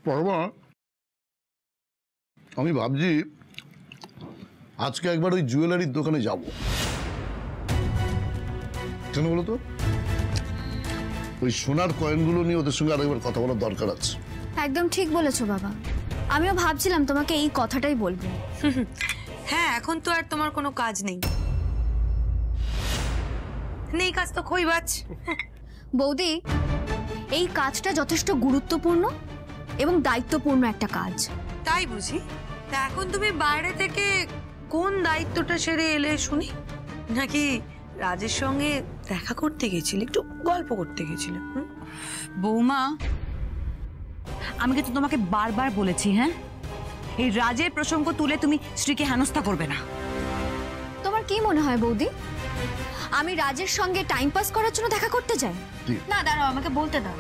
পরমা, আমি ভাবছি আজকে একবার ওই জুয়েলারির দোকানে যাব। কেন বলো তো? ওই সোনার কয়েনগুলো নিয়ে ওদের সঙ্গে আরেকবার কথা বলার দরকার আছে। একদম ঠিক বলেছো বাবা, আমিও ভাবছিলাম তোমাকে এই কথাটাই বলবো। হ্যাঁ, এখন তো আর তোমার কোনো কাজ নেই, নেই কাজ তো খইবাজ। বৌদি, এই কাজটা যথেষ্ট গুরুত্বপূর্ণ এবং দায়িত্বপূর্ণ একটা কাজ। তাই বুঝি? তা এখন তুমি বাইরে থেকে কোন দায়িত্বটা সেরে এলে শুনি? নাকি রাজের সঙ্গে দেখা করতে গেছিলে, একটু গল্প করতে গেছিলে? বৌমা, আমি কিন্তু তোমাকে বারবার বলেছি, হ্যাঁ, এই রাজের প্রসঙ্গ তুলে তুমি স্ত্রীকে হেনস্থা করবে না। তোমার কি মনে হয় বৌদি, আমি রাজের সঙ্গে টাইম পাস করার জন্য দেখা করতে যাই? না দাঁড়াও, আমাকে বলতে দাও।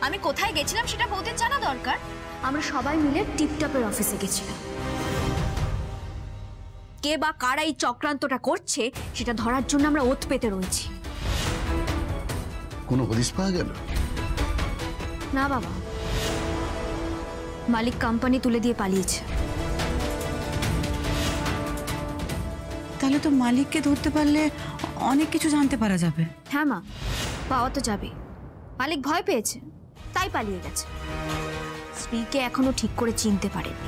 আমি কোথায় গেছিলাম সেটা বৌদির জানা দরকার। আমরা সবাই মিলে টিপটপের অফিসে গেছিলাম। কে বা কারা এই চক্রান্তটা করছে সেটা ধরার জন্য আমরা ওত পেতে রয়েছি। কোনো হদিশ পাওয়া গেল? না বাবা, মালিক কোম্পানি তুলে দিয়ে পালিয়েছে। তাহলে তো মালিককে ধরতে পারলে অনেক কিছু জানতে পারা যাবে। হ্যাঁ মা, পাওয়া তো যাবে। মালিক ভয় পেয়েছে তাই পালিয়ে গেছে। স্ত্রীকে এখনো ঠিক করে চিনতে পারেনি।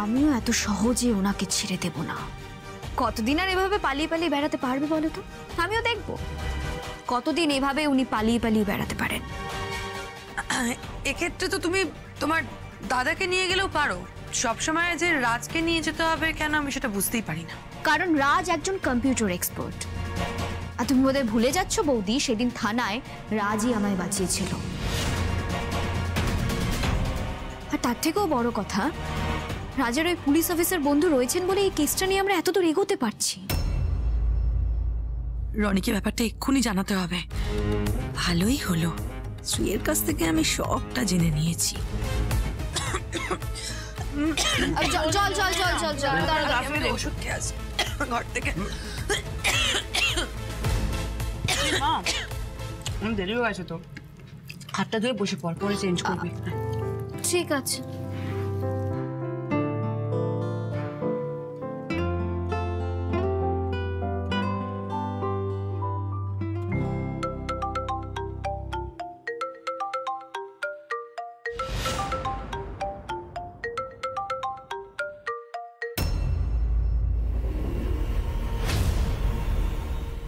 আমিও এত সহজে ওনাকে ছেড়ে দেব না। কতদিন আর এভাবে পালিয়ে পালিয়ে বেড়াতে পারবে বলো তো? আমিও দেখবো কতদিন এভাবে উনি পালিয়ে পালিয়ে বেড়াতে পারেন। এক্ষেত্রে তো তুমি তোমার দাদাকে নিয়ে গেলেও পারো। সবসময় যে রাজকে নিয়ে যেতে হবে কেন, আমি সেটা বুঝতেই পারি না। কারণ রাজ একজন কম্পিউটার এক্সপার্ট। আর তুমি বোধহয় ভুলে যাচ্ছ বৌদি, সেদিন থানায় রাজই আমায় বাঁচিয়েছিল। আর তার থেকেও বড় কথা, রাজের ওই পুলিশ অফিসার বন্ধু রয়েছেন বলে এই কেসটা নিয়ে আমরা এতদূর এগোতে পারছি। রনিকে ব্যাপারটা এক্ষুনি জানাতে হবে। ভালোই হলো, শ্রীয়ের কাছ থেকে আমি সবটা জেনে নিয়েছি। জল জল জল জল জল জল ওষুধ খেয়ে আসি ঘর থেকে। দেরি হয়ে গেছে তো, হাতটা ধুয়ে বসে পর, পরে চেঞ্জ করবি। ঠিক আছে।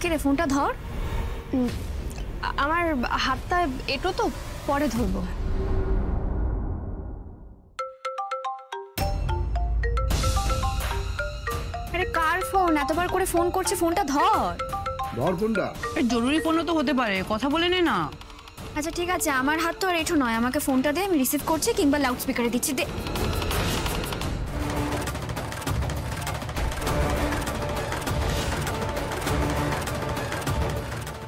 কে রে, ফোনটা ধর। আমার হাতটা এটো তো, পরে ধরবো। আরে কার ফোন? এতবার করে ফোন করছে, ফোনটা ধর। ধর ফোনটা। জরুরি ফোনও তো হতে পারে, কথা বলে নে না। আচ্ছা ঠিক আছে, আমার হাত তো আর এটো নয়। আমাকে ফোনটা দে, আমি রিসিভ করছি, কিংবা লাউড স্পিকারে দিচ্ছি। দে।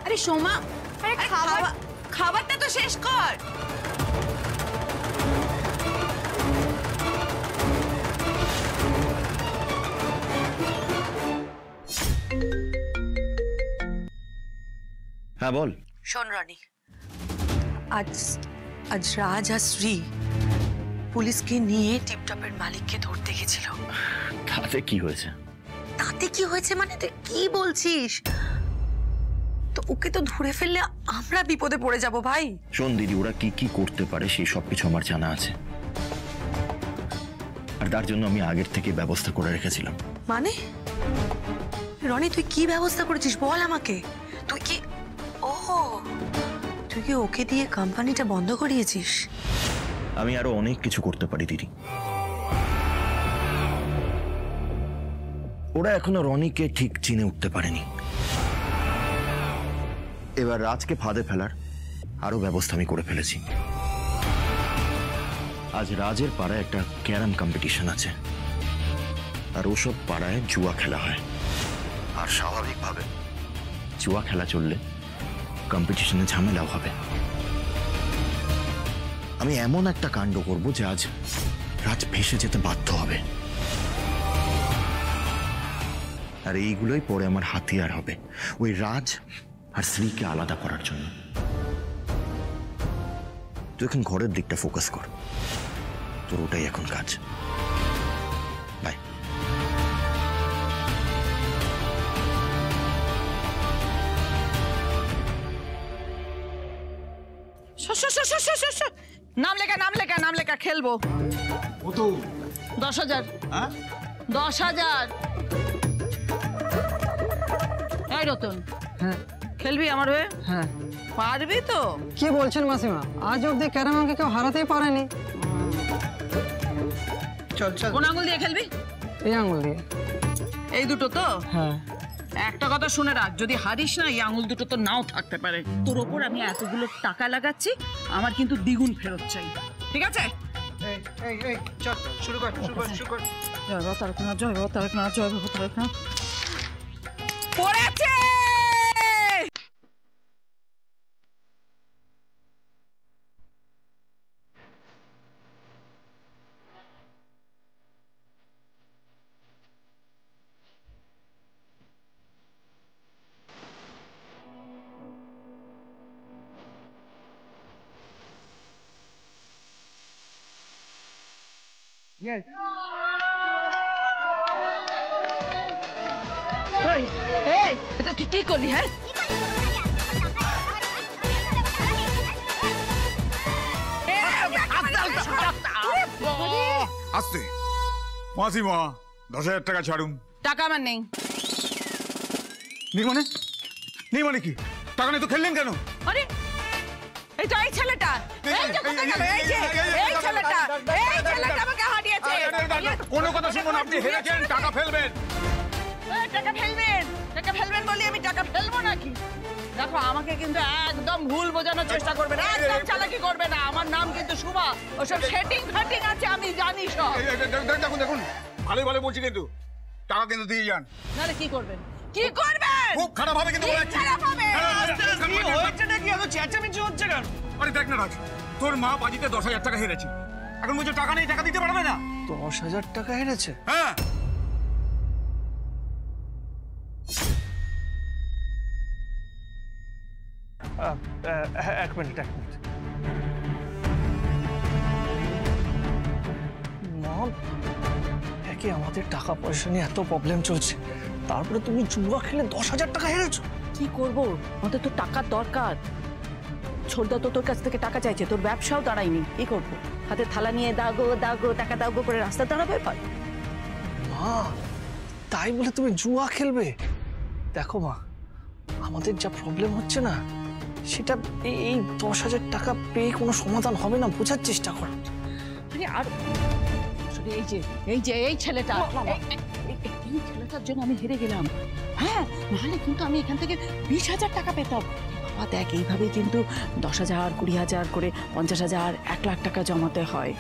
আরে সোমা, আরে খাবারটা তো শেষ কর। হ্যাঁ বল। শোন রনি, আজ রাজ আর শ্রী পুলিশকে নিয়ে টিপটপের মালিককে ধরতে গেছিল। তাতে কি হয়েছে? তাতে কি হয়েছে মানে তুই কি বলছিস? তো ওকে তো ধরে ফেললে আমরা বিপদে পড়ে যাব ভাই। শোন দিদি, ওরা কি কি করতে পারে সেই সবকিছু আমার জানা আছে, আর তার জন্য আমি আগের থেকে ব্যবস্থা করে রেখেছিলাম। মানে রনি, তুই কি ব্যবস্থা করেছিস বল আমাকে। তুই কি তুই কি ওকে দিয়ে কোম্পানিটা বন্ধ করিয়েছিস? আমি আরো অনেক কিছু করতে পারি দিদি। ওরা এখনো রনিকে ঠিক চিনে উঠতে পারেনি। এবার রাজকে ফাঁদে ফেলার আরো ব্যবস্থা আমি করে ফেলেছি। আজ রাজের পাড়ায় একটা ক্যারাম কম্পিটিশন আছে, আর ওসব পাড়ায় জুয়া খেলা হয়। আর স্বাভাবিকভাবে জুয়া খেলা চললে কম্পিটিশনে ঝামেলাও হবে। আমি এমন একটা কাণ্ড করব যে আজ রাজ ভেসে যেতে বাধ্য হবে, আর এইগুলোই পরে আমার হাতিয়ার হবে ওই রাজ আর শ্রীকে আলাদা করার জন্য। তুই এখন ঘরের দিকটা ফোকাস কর, তোর ওটাই এখন কাজ। বাই। নাম লেখা খেলবো। 10,000। 10,000। এই রতন, হ্যাঁ খেলবি আমার হয়ে? হ্যাঁ। পারবি তো? কি বলছেন মাসিমা, আজ অব্দি ক্যারাম আমাকে কেউ হারাতেই পারেনি। চল চল। কোন আঙুল দিয়ে খেলবি? এই আঙুল দিয়ে। এই দুটো তো? হ্যাঁ। একটা কথা শুনে রাখ, যদি হারিস না এই আঙুল দুটো তো নাও থাকতে পারে। তোর ওপর আমি এতগুলো টাকা লাগাচ্ছি, আমার কিন্তু দ্বিগুণ ফেরত চাই, ঠিক আছে? চল শুরু কর। জয় বাবা তারকনাথ, জয় বাবা তারকনাথ, জয় বাবা তারকনাথ। পড়েছে। এটা তুই কি করলি? হ্যাঁ আস্তে মাসিমা, 10,000 টাকা ছাড়ুন। টাকা আমার নেই। নেই মানে কি? টাকা নেই তো খেললেন কেন? আরে এই তো এই ছেলেটা, এই যে কোথায় গেল? এই যে এই ছেলেটা আমাকে হারিয়েছে। কোনো কথা শুনবো না, আপনি হেরেছেন, টাকা ফেলবেন। টাকা ফেলবেন বলি আমি টাকা ফেলবো নাকি? দেখো আমাকে কিন্তু একদম ভুল বোঝানোর চেষ্টা করবে না, একদম চালাকি করবে না। আমার নাম কিন্তু শুভা, ওসব সেটিং ফাটিং আছে আমি জানি সব। দেখুন ভালো বলছি, কিন্তু টাকা কিন্তু দিয়ে যান। নাহলে কি করবেন? খুব খারাপ হবে কিন্তু। খারাপ হবে। হয়েছে নাকি? এত চেঁচামেচি হচ্ছে কেন? আরে দেখ না রাজ, তোর মা বাজিতে 10,000 টাকা হেরেছে, এখন বলছে টাকা নেই, টাকা দিতে পারবে না। 10,000 টাকা হেরেছে? হ্যাঁ। এক মিনিট। মম, একে আমাদের টাকা পয়সা নিয়ে এত প্রবলেম চলছে, তারপরে তুমি জুয়া খেলে 10,000 টাকা হেরেছো। কি করব? আমাদের তো টাকার দরকার। ছোটদা তো তোর কাছ থেকে টাকা চাইছে, তোর ব্যবসাও দাঁড়ায়নি, কি করব? হাতে থালা নিয়ে দাগো টাকা দাগো করে রাস্তা দাঁড়াবে? মা, তাই বলে তুমি জুয়া খেলবে? দেখো মা, আমাদের যা প্রবলেম হচ্ছে না, সেটা এই 10,000 টাকা পেয়ে কোনো সমাধান হবে না, বোঝার চেষ্টা করো। আর এই ছেলেটা, এই ছেলেটার জন্য আমি হেরে গেলাম। হ্যাঁ, নাহলে কিন্তু আমি এখান থেকে 20,000 টাকা পেতাম। বাবা দেখ, এইভাবে কিন্তু 10,000, 20,000 করে 50,000, 1 লাখ টাকা জমাতে হয়।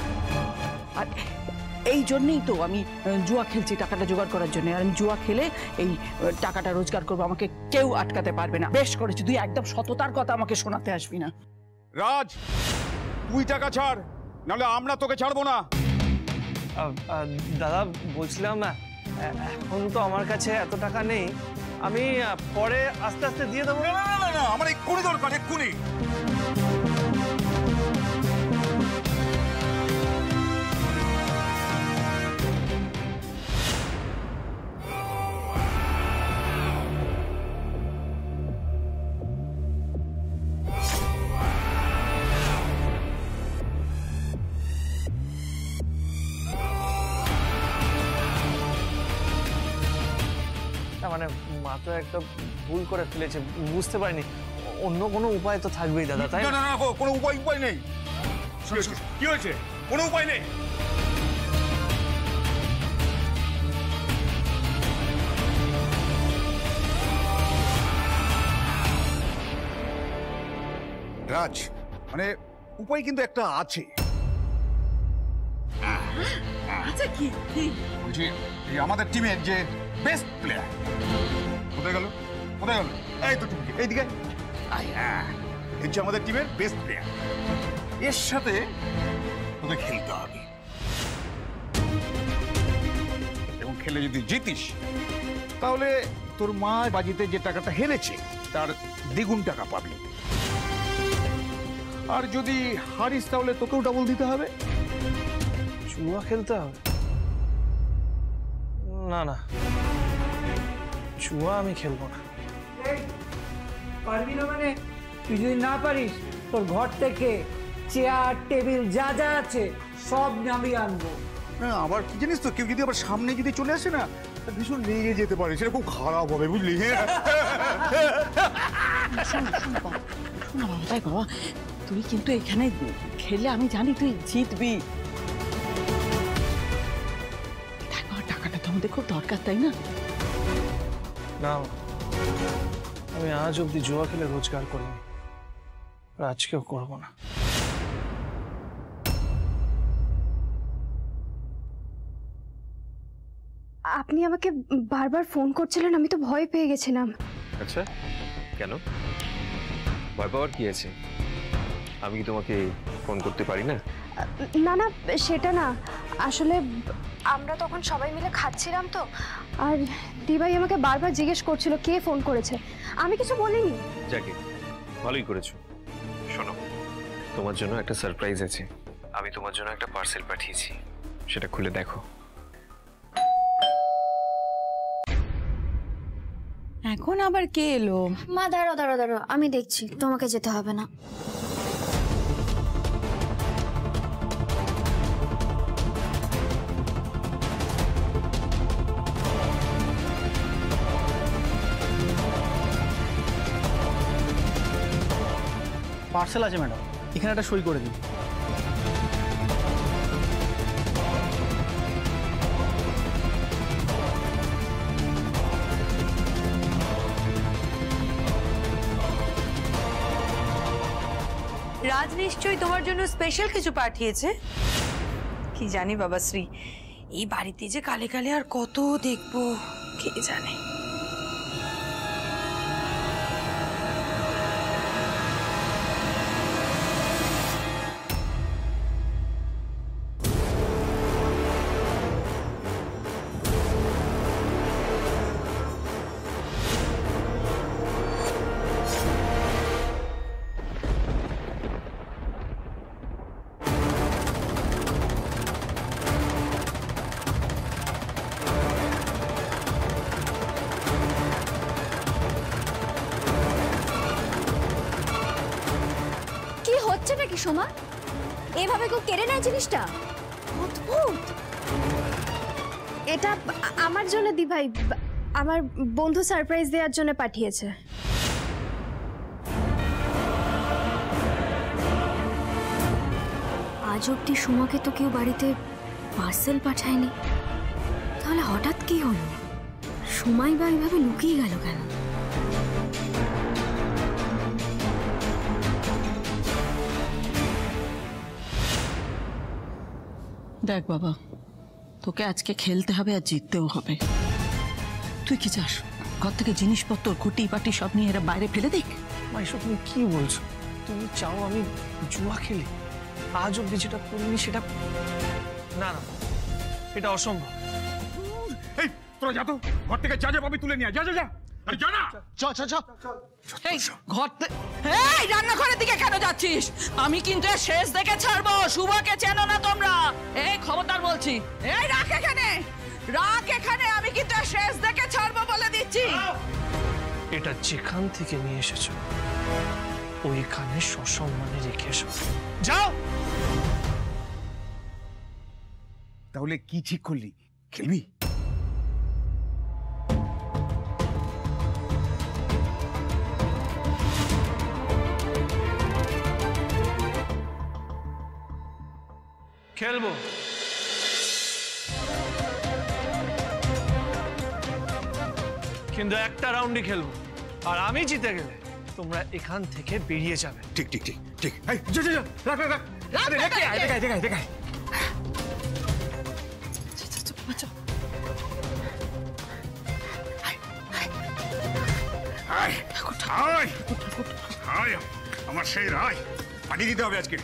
আর এই জন্যই তো আমি জুয়া খেলছি, টাকাটা জোগাড় করার জন্য। আর আমি জুয়া খেলে এই টাকাটা রোজগার করবো, আমাকে কেউ আটকাতে পারবে না। বেশ করেছি, তুই একদম সততার কথা আমাকে শোনাতে আসবি না। রাজ, তুই টাকা ছাড়, নাহলে আমরা তোকে ছাড়বো না। দাদা বলছিলাম, এখন তো আমার কাছে এত টাকা নেই, আমি পরে আস্তে আস্তে দিয়ে দেবো। না, আমার এক্ষুনি দরকার, এক্ষুনি। মানে মা তো একটা ভুল করে ফেলেছে, বুঝতে পারিনি। অন্য কোনো উপায় তো থাকবেই দাদা, তাই না, কোনো উপায় নেই। কি হয়েছে? কোনো উপায় নেই। রাজ, মানে উপায় কিন্তু একটা আছে। আচ্ছা, কি? বলছি এই আমাদের টিমের যে বেস্ট প্লেয়ার, কোথায় গেল? এই তো টুকি, এইদিকে। এই যে আমাদের টিমের বেস্ট প্লেয়ার, এর সাথে তোকে খেলতে হবে, এবং খেলে যদি জিতিস তাহলে তোর মা বাজিতে যে টাকাটা হেরেছে তার দ্বিগুণ টাকা পাবি। আর যদি হারিস তাহলে তোকেও ডাবল দিতে হবে। জুয়া খেলতে হবে? না না, জুয়া আমি খেলবো না। পারবি না মানে? তুই যদি না পারিস তোর ঘর থেকে চেয়ার টেবিল যা যা আছে সব নামিয়ে আনবো। আবার কি জানিস তো, কেউ যদি আবার সামনে যদি চলে আসে না, ভীষণ লেগে যেতে পারে, সেটা খুব খারাপ হবে, বুঝলি? তাই বাবা, তুই কিন্তু এখানে খেলে আমি জানি তুই জিতবি। দেখ বাবা, টাকাটা তো আমাদের খুব দরকার, তাই না? না, আমি আজ অব্দি জুয়া খেলে রোজগার করিনি, আর আজকেও করবো না। আপনি আমাকে বারবার ফোন করছিলেন, আমি তো ভয় পেয়ে গেছিলাম। আচ্ছা, কেন? ভয় পাওয়ার কি আছে? আমি কি তোমাকে ফোন করতে পারি না? না না, সেটা না, আসলে আমরা তখন সবাই মিলে খাচ্ছিলাম তো, আর দিভাই আমাকে বারবার জিজ্ঞেস করছিল কে ফোন করেছে, আমি কিছু বলিনি। যাকে, ভালোই করেছো। শোনো, তোমার জন্য একটা সারপ্রাইজ আছে। আমি তোমার জন্য একটা পার্সেল পাঠিয়েছি, সেটা খুলে দেখো। এখন আবার কে এলো? মা দাঁড়াও দাঁড়াও দাঁড়াও, আমি দেখছি, তোমাকে যেতে হবে না। পার্সেল আছে ম্যাডাম, এখানে একটা সই করে দিন। রাজ নিশ্চয়ই তোমার জন্য স্পেশাল কিছু পাঠিয়েছে। কি জানি বাবা শ্রী, এই বাড়িতে যে কালে কালে আর কত দেখবো কে জানে। হচ্ছে নাকি সোমা? এভাবে কেউ কেড়ে নেয় জিনিসটা? অদ্ভুত। এটা আমার জন্য দিভাই, আমার বন্ধু সারপ্রাইজ দেওয়ার জন্য পাঠিয়েছে। আজ অব্দি সোমাকে তো কেউ বাড়িতে পার্সেল পাঠায়নি, তাহলে হঠাৎ কি হলো? সোমাই বা এইভাবে লুকিয়ে গেল কেন? দেখ বাবা, তোকে আজকে খেলতে হবে আর জিততেও হবে। তুই কি চাস ঘর থেকে জিনিসপত্র ঘুটি পাটি সব নিয়ে এরা বাইরে ফেলে দিক? মা, এসব তুমি কি বলছো? তুমি চাও আমি জুয়া খেলি? আজ অব্দি যেটা করিনি সেটা না, না, এটা অসম্ভব। এই তোরা যা তো, ঘর থেকে যা যা পাবি তুলে নিয়ে যা যা যা। আরে যা না, চল চল চল। এই ঘর এই রান্নাঘরের দিকে কেন যাচ্ছিস? আমি কিন্তু এর শেষ দেখে ছাড়বো। শুভকে চেনো না তোমরা? এই খবরদার বলছি। এই রাখ এখানে, রাখ এখানে, আমি কিন্তু এর শেষ দেখে ছাড়বো বলে দিচ্ছি। এটা যেখান থেকে নিয়ে এসেছো ওইখানে সসম্মানে রেখে এসো। যাও। তাহলে কি ঠিক করলি? খেলবি? খেলবো, কিন্তু একটা রাউন্ডই খেলবো, আর আমি জিতে গেলে তোমরা এখান থেকে বেরিয়ে যাবে। ঠিক ঠিক ঠিক ঠিক। এই যা যা যা, রাখ রাখ রাখ। আরে রেখে আয়, দেখাই দেখাই দেখাই। আয় আয় আয়, আমার সেই রায় পাঠিয়ে দিতে হবে আজকে।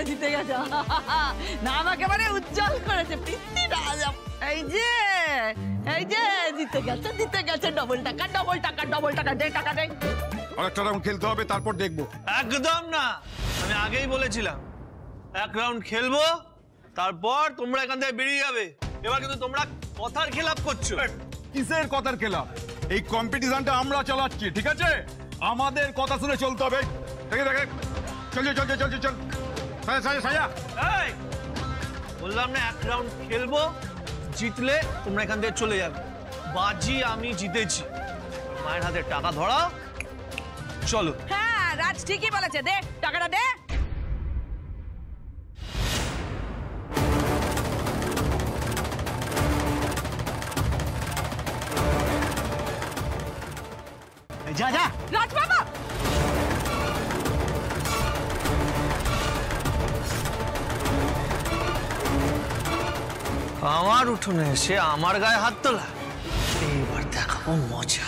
জিতে গেছে। নাম একেবারে উজ্জ্বল করেছে পৃথ্বীরাজ। এই যে জিতে গেছে ডবল টাকা ডবল টাকা ডবল টাকা। দে টাকা দে। আরেকটা রাউন্ড খেলতে হবে, তারপর দেখবো। একদম না, আমি আগেই বলেছিলাম এক রাউন্ড খেলবো, তারপর তোমরা এখান থেকে বেরিয়ে যাবে। এবার কিন্তু তোমরা কথার খেলাপ করছো। কিসের কথার খেলাপ? এই কম্পিটিশনটা আমরা চালাচ্ছি, ঠিক আছে? আমাদের কথা শুনে চলতে হবে। দেখে দেখে চল চল চল চল চল সাজা সাজা সাজা। এই বললাম না এক রাউন্ড খেলবো, জিতলে তোমরা এখান থেকে চলে যাবে। বাজি আমি জিতেছি, মায়ের হাতে টাকা ধরাও, চলো। হ্যাঁ রাজ ঠিকই বলেছে, দে টাকাটা দে। যা যা রাজ বাবা, আমার উঠোনে এসে আমার গায়ে হাত তোলা, এইবার দেখাবো মজা।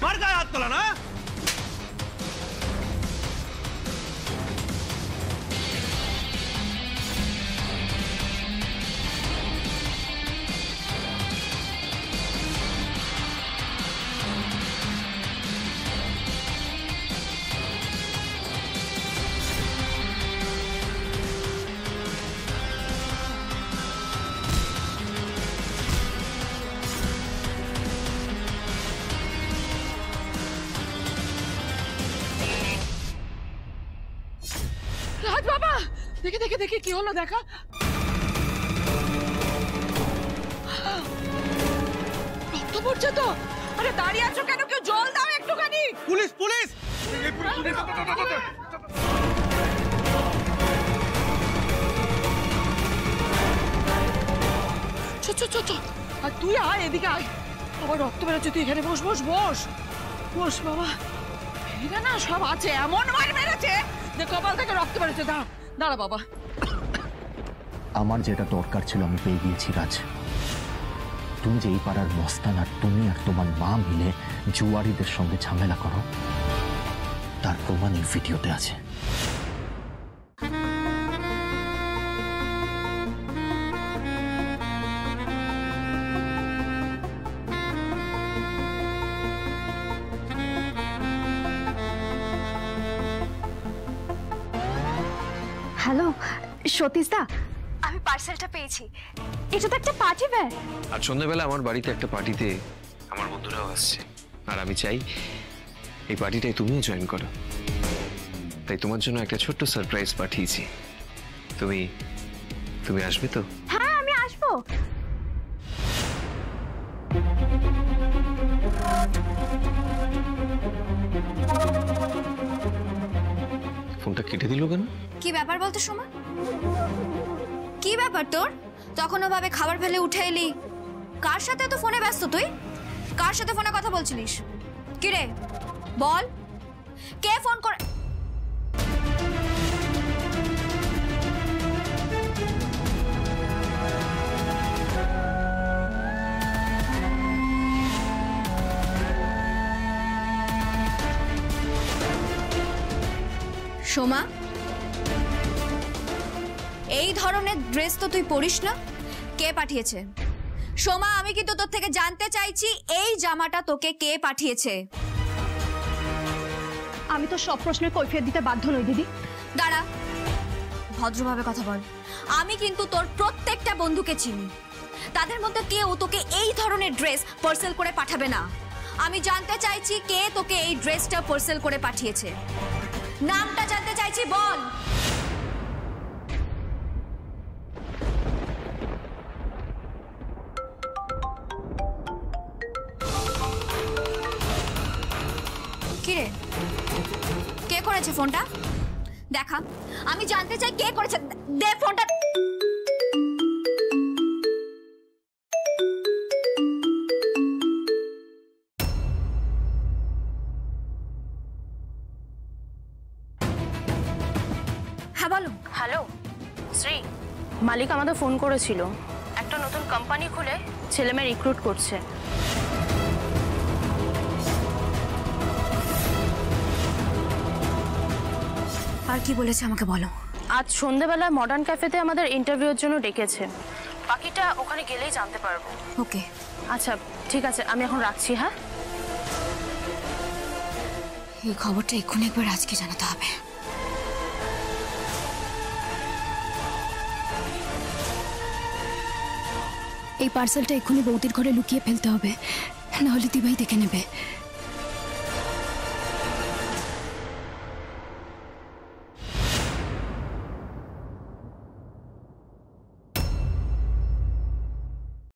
মার গায়ে হাত তোলা না? রাজ বাবা দেখে দেখে দেখে কি হলো দেখা। রক্ত পড়ছে তো। আরে দাঁড়িয়ে আছো কেন? কেউ জল দাও একটুখানি। Police police! আর তুই আয় এদিকে আয়। আবার রক্ত বেরোচ্ছে, তুই এখানে বস বস বস বস বাবা। এরা না সব আছে, এমন মার মেরেছে যে কপাল থেকে রক্ত বেরোচ্ছে। দাঁড়া দাঁড়া বাবা। আমার যেটা দরকার ছিল আমি পেয়ে গিয়েছি রাজ। তুমি যে এই পাড়ার মস্তান আর তুমি আর তোমার মা মিলে জুয়ারিদের সঙ্গে ঝামেলা করো, তার প্রমাণ এই ভিডিওতে আছে। হ্যালো সতীশদা, আমি পার্সেলটা পেয়েছি। এটা তো একটা পার্টি ব্যাগ। আর সন্ধ্যাবেলা আমার বাড়িতে একটা পার্টিতে আমার বন্ধুরাও আসছে, আর আমি চাই এই পার্টিটাই তুমিও জয়েন করো। তাই তোমার জন্য একটা ছোট্ট সারপ্রাইজ পাঠিয়েছি। তুমি তুমি আসবে তো? হ্যাঁ আমি আসবো। ফোনটা কেটে দিল কেন? কি ব্যাপার বলতো সোমা? কি ব্যাপার তোর? তখনও ভাবে খাবার ফেলে উঠে এলি। কার সাথে তো ফোনে ব্যস্ত তুই? কার সাথে ফোনে কথা বলছিলিস? কি রে বল, কে ফোন করে? সোমা, এই ধরনের ড্রেস তো তুই পরিস না। কে পাঠিয়েছে? সোমা, আমি কিন্তু তোর থেকে জানতে চাইছি এই জামাটা তোকে কে পাঠিয়েছে? আমি তো সব প্রশ্নের কৈফিয়ত দিতে বাধ্য নই দিদি। দাঁড়া, ভদ্রভাবে কথা বল। আমি কিন্তু তোর প্রত্যেকটা বন্ধুকে চিনি, তাদের মধ্যে কেউ তোকে এই ধরনের ড্রেস পার্সেল করে পাঠাবে না। আমি জানতে চাইছি কে তোকে এই ড্রেসটা পার্সেল করে পাঠিয়েছে। নামটা জানতে চাইছি, বল। কিরে, কে করেছে ফোনটা? দেখা, আমি জানতে চাই কে করেছে। দে ফোনটা। হ্যাঁ বলো। হ্যালো শ্রী, মালিক আমাদের ফোন করেছিল, একটা নতুন কোম্পানি খুলে ছেলেমেয়ে রিক্রুট করছে। আর কি বলেছে আমাকে বলো। আজ সন্ধেবেলায় মডার্ন ক্যাফেতে আমাদের ইন্টারভিউর জন্য ডেকেছে, বাকিটা ওখানে গেলেই জানতে পারবো। ওকে আচ্ছা ঠিক আছে, আমি এখন রাখছি। হ্যাঁ, এই খবরটা এক্ষুনি একবার আজকে জানাতে হবে। এই পার্সেলটা এক্ষুনি বৌদির ঘরে লুকিয়ে ফেলতে হবে, নাহলে দিবাই দেখে নেবে।